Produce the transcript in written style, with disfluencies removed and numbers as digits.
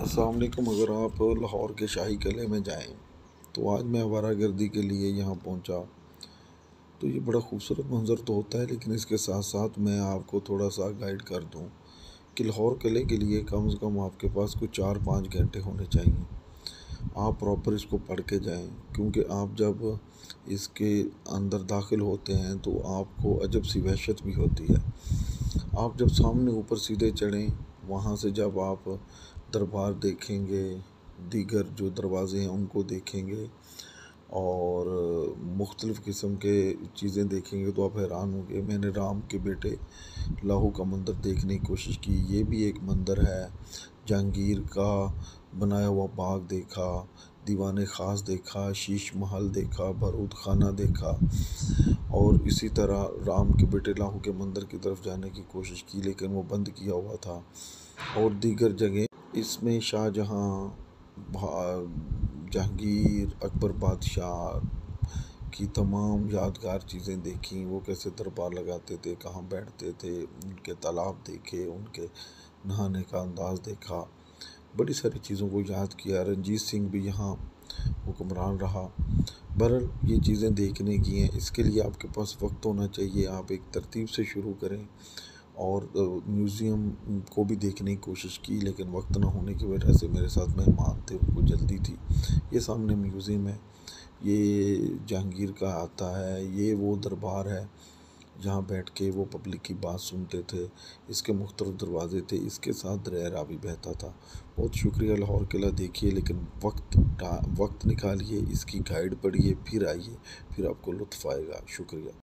अस्सलाम वालेकुम। अगर आप लाहौर के शाही किले में जाएं तो आज मैं आवारागर्दी के लिए यहाँ पहुँचा। तो ये बड़ा खूबसूरत मंज़र तो होता है, लेकिन इसके साथ साथ मैं आपको थोड़ा सा गाइड कर दूँ कि लाहौर किले के लिए कम से कम आपके पास कुछ 4-5 घंटे होने चाहिए। आप प्रॉपर इसको पढ़ के जाएं, क्योंकि आप जब इसके अंदर दाखिल होते हैं तो आपको अजब सी वहशत भी होती है। आप जब सामने ऊपर सीधे चढ़ें, वहाँ से जब आप दरबार देखेंगे, दीगर जो दरवाज़े हैं उनको देखेंगे और मुख्तलिफ़ किस्म के चीज़ें देखेंगे तो आप हैरान होंगे। मैंने राम के बेटे लाहू का मंदिर देखने की कोशिश की, ये भी एक मंदिर है। जहांगीर का बनाया हुआ बाग देखा, दीवान ख़ास देखा, शीश महल देखा, बारूद खाना देखा और इसी तरह राम के बेटे लाहू के मंदिर की तरफ जाने की कोशिश की, लेकिन वो बंद किया हुआ था। और दीगर जगह इसमें शाहजहाँ, जहांगीर, अकबर बादशाह की तमाम यादगार चीज़ें देखी। वो कैसे दरबार लगाते थे, कहाँ बैठते थे, उनके तालाब देखे, उनके नहाने का अंदाज़ देखा, बड़ी सारी चीज़ों को याद किया। रंजीत सिंह भी यहाँ हुक्मरान रहा। बहरहाल ये चीज़ें देखने की हैं, इसके लिए आपके पास वक्त होना चाहिए। आप एक तरतीब से शुरू करें और म्यूज़ियम को भी देखने की कोशिश की, लेकिन वक्त ना होने की वजह से मेरे साथ मेहमान थे, उनको जल्दी थी। ये सामने म्यूज़ियम है, ये जहांगीर का आता है, ये वो दरबार है जहाँ बैठ के वो पब्लिक की बात सुनते थे। इसके मुख्तलिफ दरवाज़े थे, इसके साथ दरिया रावी बहता था। बहुत शुक्रिया। लाहौर किला देखिए, लेकिन वक्त निकालिए, इसकी गाइड पढ़िए, फिर आइए, फिर आपको लुत्फ़ आएगा। शुक्रिया।